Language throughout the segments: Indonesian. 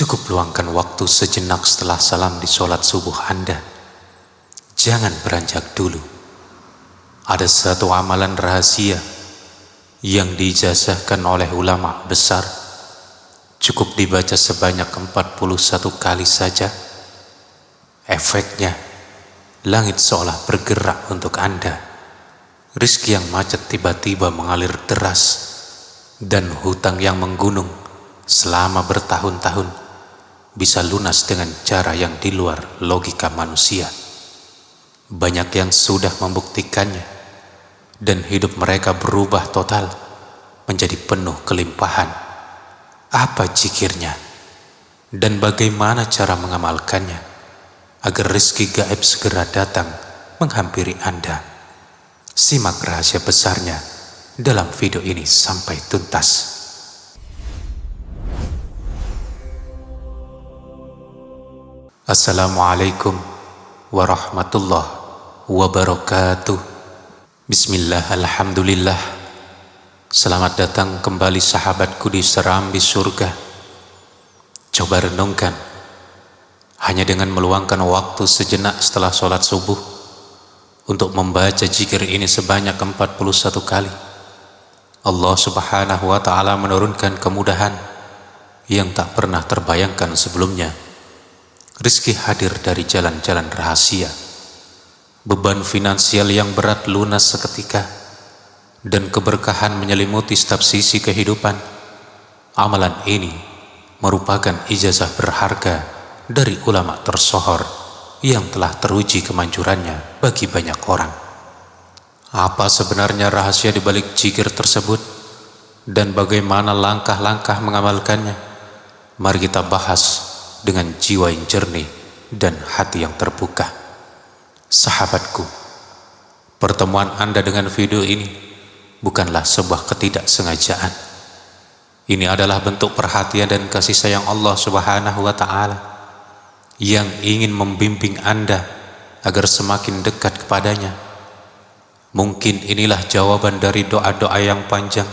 Cukup luangkan waktu sejenak setelah salam di sholat subuh Anda. Jangan beranjak dulu. Ada satu amalan rahasia yang diijazahkan oleh ulama besar. Cukup dibaca sebanyak 41 kali saja. Efeknya, langit seolah bergerak untuk Anda. Rizki yang macet tiba-tiba mengalir deras, dan hutang yang menggunung selama bertahun-tahun bisa lunas dengan cara yang di luar logika manusia. Banyak yang sudah membuktikannya, dan hidup mereka berubah total menjadi penuh kelimpahan. Apa zikirnya? Dan bagaimana cara mengamalkannya agar rezeki gaib segera datang menghampiri Anda? Simak rahasia besarnya dalam video ini sampai tuntas. Assalamualaikum warahmatullahi wabarakatuh. Bismillah, alhamdulillah. Selamat datang kembali sahabatku di serambi surga. Coba renungkan, hanya dengan meluangkan waktu sejenak setelah sholat subuh untuk membaca zikir ini sebanyak 41 kali, Allah subhanahu wa ta'ala menurunkan kemudahan yang tak pernah terbayangkan sebelumnya. Rizki hadir dari jalan-jalan rahasia. Beban finansial yang berat lunas seketika, dan keberkahan menyelimuti setiap sisi kehidupan. Amalan ini merupakan ijazah berharga dari ulama tersohor yang telah teruji kemanjurannya bagi banyak orang. Apa sebenarnya rahasia di balik zikir tersebut, dan bagaimana langkah-langkah mengamalkannya? Mari kita bahas dengan jiwa yang jernih dan hati yang terbuka. Sahabatku, pertemuan Anda dengan video ini bukanlah sebuah ketidaksengajaan. Ini adalah bentuk perhatian dan kasih sayang Allah subhanahu wa ta'ala yang ingin membimbing Anda agar semakin dekat kepadanya. Mungkin inilah jawaban dari doa-doa yang panjang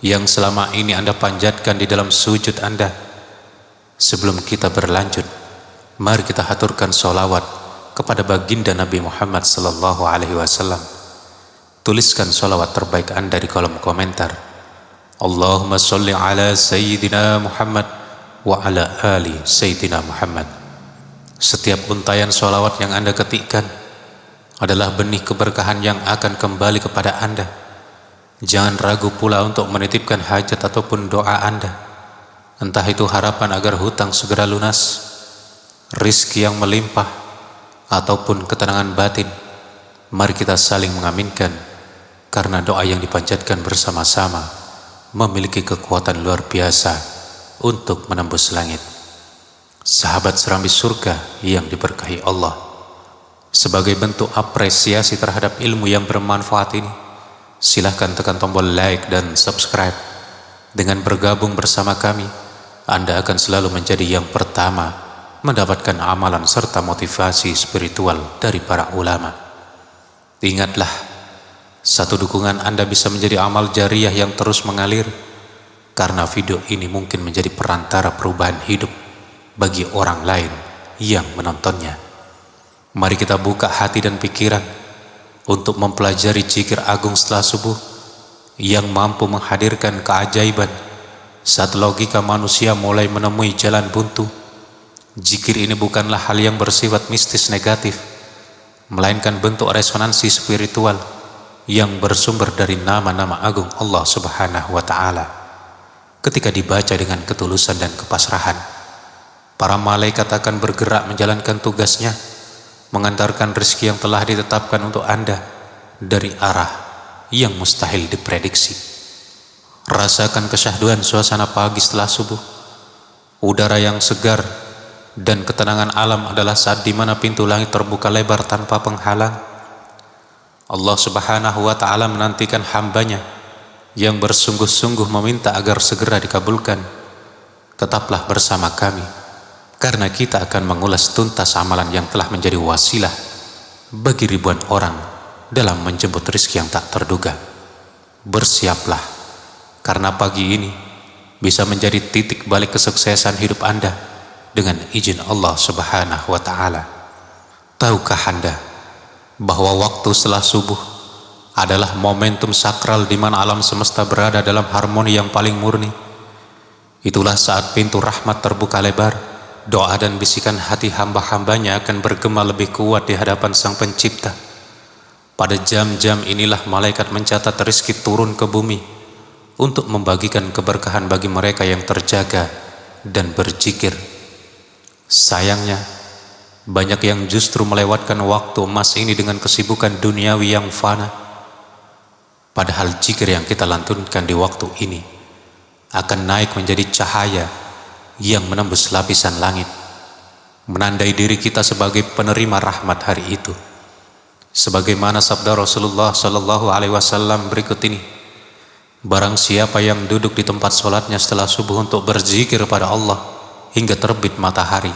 yang selama ini Anda panjatkan di dalam sujud Anda. Sebelum kita berlanjut, mari kita haturkan sholawat kepada baginda Nabi Muhammad sallallahu alaihi wasallam. Tuliskan sholawat terbaik Anda di kolom komentar. Allahumma sholli ala Sayyidina Muhammad wa ala ali Sayyidina Muhammad. Setiap untayan sholawat yang Anda ketikkan adalah benih keberkahan yang akan kembali kepada Anda. Jangan ragu pula untuk menitipkan hajat ataupun doa Anda. Entah itu harapan agar hutang segera lunas, rizki yang melimpah, ataupun ketenangan batin. Mari kita saling mengaminkan, karena doa yang dipanjatkan bersama-sama memiliki kekuatan luar biasa untuk menembus langit. Sahabat serambi surga yang diberkahi Allah, sebagai bentuk apresiasi terhadap ilmu yang bermanfaat ini, silahkan tekan tombol like dan subscribe. Dengan bergabung bersama kami, Anda akan selalu menjadi yang pertama mendapatkan amalan serta motivasi spiritual dari para ulama. Ingatlah, satu dukungan Anda bisa menjadi amal jariah yang terus mengalir, karena video ini mungkin menjadi perantara perubahan hidup bagi orang lain yang menontonnya. Mari kita buka hati dan pikiran untuk mempelajari zikir agung setelah subuh yang mampu menghadirkan keajaiban saat logika manusia mulai menemui jalan buntu. Zikir ini bukanlah hal yang bersifat mistis negatif, melainkan bentuk resonansi spiritual yang bersumber dari nama-nama agung Allah subhanahu wa ta'ala. Ketika dibaca dengan ketulusan dan kepasrahan, para malaikat akan bergerak menjalankan tugasnya, mengantarkan rezeki yang telah ditetapkan untuk Anda dari arah yang mustahil diprediksi. Rasakan kesyahduan suasana pagi setelah subuh. Udara yang segar dan ketenangan alam adalah saat di mana pintu langit terbuka lebar tanpa penghalang. Allah subhanahu wa ta'ala menantikan hambanya yang bersungguh-sungguh meminta agar segera dikabulkan. Tetaplah bersama kami, karena kita akan mengulas tuntas amalan yang telah menjadi wasilah bagi ribuan orang dalam menjemput rezeki yang tak terduga. Bersiaplah, karena pagi ini bisa menjadi titik balik kesuksesan hidup Anda dengan izin Allah Subhanahu wa Ta'ala. Tahukah Anda bahwa waktu setelah subuh adalah momentum sakral di mana alam semesta berada dalam harmoni yang paling murni? Itulah saat pintu rahmat terbuka lebar, doa dan bisikan hati hamba-hambanya akan bergema lebih kuat di hadapan Sang Pencipta. Pada jam-jam inilah malaikat mencatat rezeki turun ke bumi untuk membagikan keberkahan bagi mereka yang terjaga dan berzikir. Sayangnya, banyak yang justru melewatkan waktu emas ini dengan kesibukan duniawi yang fana. Padahal zikir yang kita lantunkan di waktu ini akan naik menjadi cahaya yang menembus lapisan langit, menandai diri kita sebagai penerima rahmat hari itu. Sebagaimana sabda Rasulullah Shallallahu Alaihi Wasallam berikut ini: barang siapa yang duduk di tempat sholatnya setelah subuh untuk berzikir pada Allah hingga terbit matahari,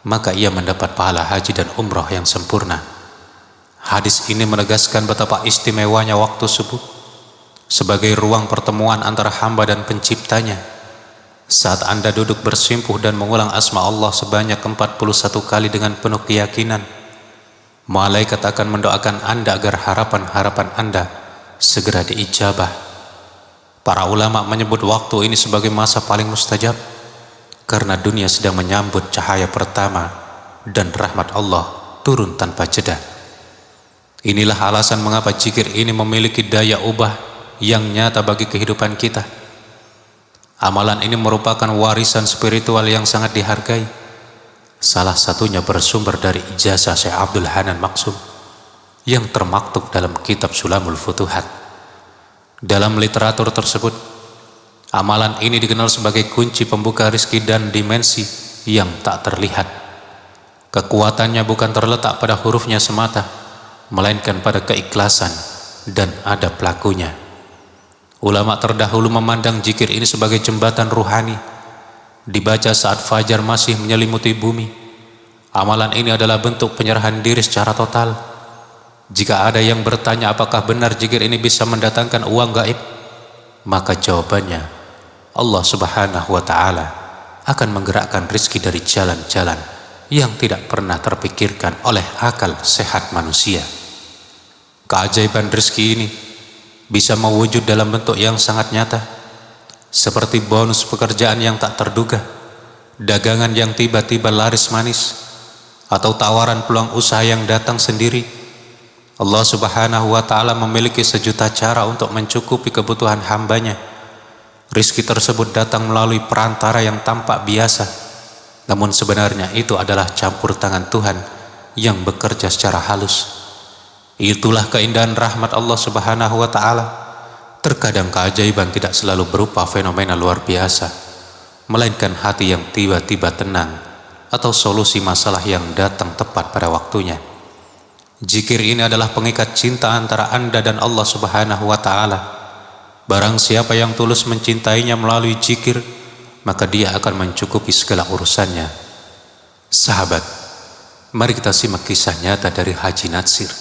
maka ia mendapat pahala haji dan umrah yang sempurna. Hadis ini menegaskan betapa istimewanya waktu subuh sebagai ruang pertemuan antara hamba dan penciptanya. Saat Anda duduk bersimpuh dan mengulang asma Allah sebanyak 41 kali dengan penuh keyakinan, malaikat akan mendoakan Anda agar harapan-harapan Anda segera diijabah. Para ulama menyebut waktu ini sebagai masa paling mustajab karena dunia sedang menyambut cahaya pertama dan rahmat Allah turun tanpa jeda. Inilah alasan mengapa zikir ini memiliki daya ubah yang nyata bagi kehidupan kita. Amalan ini merupakan warisan spiritual yang sangat dihargai. Salah satunya bersumber dari ijazah Syekh Abdul Hanan Maksum yang termaktub dalam kitab Sulamul Futuhat. Dalam literatur tersebut, amalan ini dikenal sebagai kunci pembuka rezeki dan dimensi yang tak terlihat. Kekuatannya bukan terletak pada hurufnya semata, melainkan pada keikhlasan dan adab pelakunya. Ulama terdahulu memandang zikir ini sebagai jembatan ruhani, dibaca saat fajar masih menyelimuti bumi. Amalan ini adalah bentuk penyerahan diri secara total. Jika ada yang bertanya apakah benar zikir ini bisa mendatangkan uang gaib, maka jawabannya, Allah Subhanahu wa Ta'ala akan menggerakkan rezeki dari jalan-jalan yang tidak pernah terpikirkan oleh akal sehat manusia. Keajaiban rezeki ini bisa mewujud dalam bentuk yang sangat nyata, seperti bonus pekerjaan yang tak terduga, dagangan yang tiba-tiba laris manis, atau tawaran peluang usaha yang datang sendiri. Allah Subhanahu wa Ta'ala memiliki sejuta cara untuk mencukupi kebutuhan hambanya. Rizki tersebut datang melalui perantara yang tampak biasa, namun sebenarnya itu adalah campur tangan Tuhan yang bekerja secara halus. Itulah keindahan rahmat Allah Subhanahu wa Ta'ala. Terkadang keajaiban tidak selalu berupa fenomena luar biasa, melainkan hati yang tiba-tiba tenang atau solusi masalah yang datang tepat pada waktunya. Zikir ini adalah pengikat cinta antara Anda dan Allah Subhanahu wa Ta'ala. Barang siapa yang tulus mencintainya melalui zikir, maka dia akan mencukupi segala urusannya. Sahabat, mari kita simak kisah nyata dari Haji Natsir,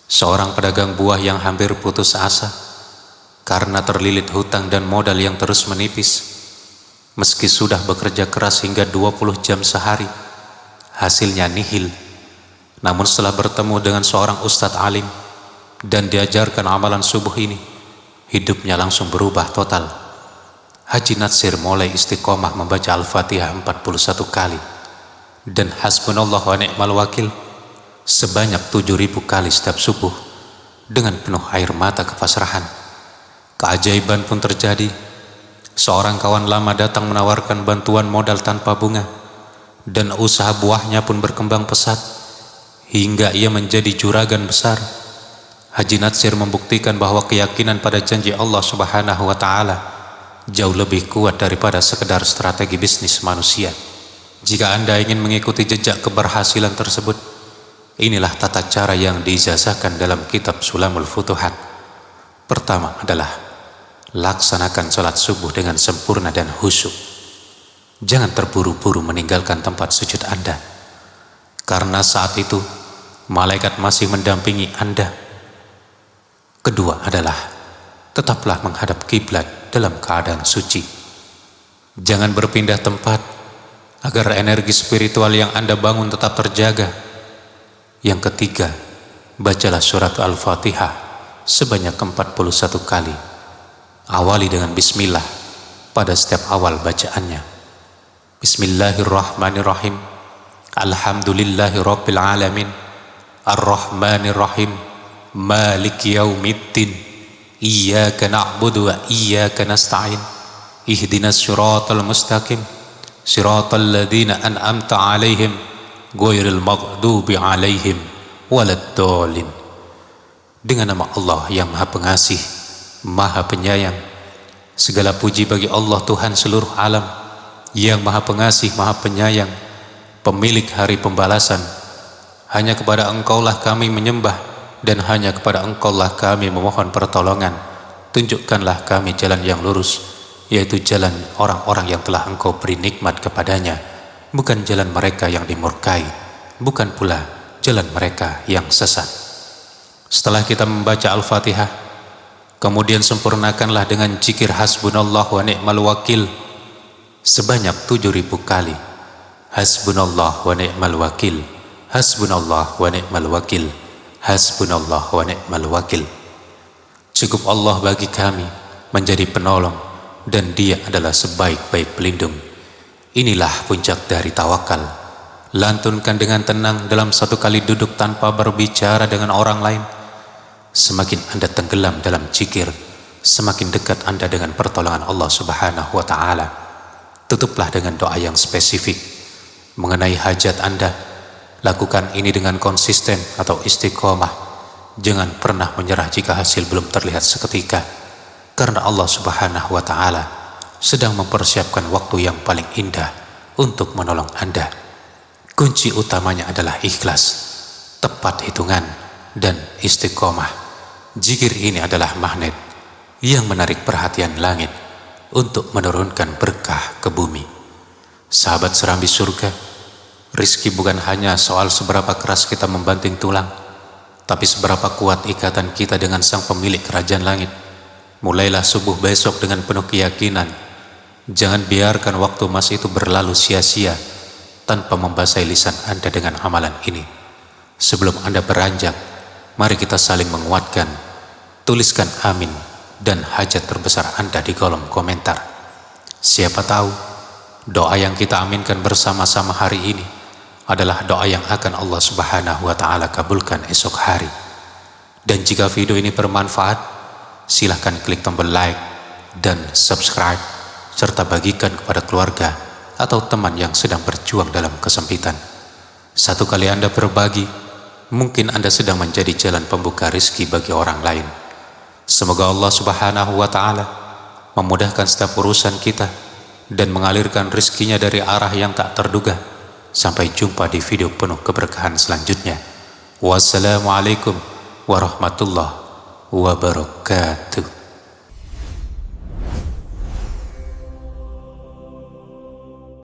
seorang pedagang buah yang hampir putus asa karena terlilit hutang dan modal yang terus menipis. Meski sudah bekerja keras hingga 20 jam sehari, hasilnya nihil. Namun setelah bertemu dengan seorang ustadz alim dan diajarkan amalan subuh ini, hidupnya langsung berubah total. Haji Natsir mulai istiqomah membaca Al-Fatihah 41 kali dan Hasbunallah wa ni'mal wakil sebanyak 7.000 kali setiap subuh dengan penuh air mata kepasrahan. Keajaiban pun terjadi. Seorang kawan lama datang menawarkan bantuan modal tanpa bunga, dan usaha buahnya pun berkembang pesat hingga ia menjadi juragan besar. Haji Natsir membuktikan bahwa keyakinan pada janji Allah Subhanahu wa Ta'ala jauh lebih kuat daripada sekedar strategi bisnis manusia. Jika Anda ingin mengikuti jejak keberhasilan tersebut, inilah tata cara yang diijazahkan dalam kitab Sulamul Futuhat. Pertama adalah laksanakan sholat subuh dengan sempurna dan khusyuk. Jangan terburu-buru meninggalkan tempat sujud Anda, karena saat itu malaikat masih mendampingi Anda. Kedua adalah tetaplah menghadap kiblat dalam keadaan suci. Jangan berpindah tempat agar energi spiritual yang Anda bangun tetap terjaga. Yang ketiga, bacalah surat Al-Fatihah sebanyak 41 kali. Awali dengan bismillah pada setiap awal bacaannya. Bismillahirrahmanirrahim. Alhamdulillahi rabbil alamin. Ar-Rahmanir-Rahim. Maliki yaumiddin. Iyyaka na'budu wa iyyaka nasta'in. Ihdinas siratal mustaqim. Siratal ladzina an'amta 'alaihim ghairil maghdubi 'alaihim waladdallin. Dengan nama Allah yang Maha Pengasih, Maha Penyayang. Segala puji bagi Allah Tuhan seluruh alam, yang Maha Pengasih, Maha Penyayang, pemilik hari pembalasan. Hanya kepada Engkaulah kami menyembah, dan hanya kepada Engkaulah kami memohon pertolongan. Tunjukkanlah kami jalan yang lurus, yaitu jalan orang-orang yang telah Engkau beri nikmat kepadanya, bukan jalan mereka yang dimurkai, bukan pula jalan mereka yang sesat. Setelah kita membaca Al-Fatihah, kemudian sempurnakanlah dengan zikir hasbunallah wa ni'mal wakil sebanyak 7.000 kali. Hasbunallah wa ni'mal wakil, hasbunallah wa ni'mal wakil, hasbunallah wa ni'mal wakil. Cukup Allah bagi kami menjadi penolong, dan Dia adalah sebaik-baik pelindung. Inilah puncak dari tawakal. Lantunkan dengan tenang dalam satu kali duduk tanpa berbicara dengan orang lain. Semakin Anda tenggelam dalam zikir, semakin dekat Anda dengan pertolongan Allah Subhanahu wa Ta'ala. Tutuplah dengan doa yang spesifik mengenai hajat Anda. Lakukan ini dengan konsisten atau istiqomah. Jangan pernah menyerah jika hasil belum terlihat seketika, karena Allah Subhanahu wa Ta'ala sedang mempersiapkan waktu yang paling indah untuk menolong Anda. Kunci utamanya adalah ikhlas, tepat hitungan, dan istiqomah. Zikir ini adalah magnet yang menarik perhatian langit untuk menurunkan berkah ke bumi. Sahabat serambi surga, rizki bukan hanya soal seberapa keras kita membanting tulang, tapi seberapa kuat ikatan kita dengan sang pemilik kerajaan langit. Mulailah subuh besok dengan penuh keyakinan. Jangan biarkan waktu emas itu berlalu sia-sia tanpa membasahi lisan Anda dengan amalan ini. Sebelum Anda beranjak, mari kita saling menguatkan. Tuliskan amin dan hajat terbesar Anda di kolom komentar. Siapa tahu doa yang kita aminkan bersama-sama hari ini adalah doa yang akan Allah Subhanahu wa Ta'ala kabulkan esok hari. Dan jika video ini bermanfaat, silahkan klik tombol like dan subscribe, serta bagikan kepada keluarga atau teman yang sedang berjuang dalam kesempitan. Satu kali Anda berbagi, mungkin Anda sedang menjadi jalan pembuka rizki bagi orang lain. Semoga Allah Subhanahu wa Ta'ala memudahkan setiap urusan kita dan mengalirkan rizkinya dari arah yang tak terduga. Sampai jumpa di video penuh keberkahan selanjutnya. Wassalamualaikum warahmatullahi wabarakatuh.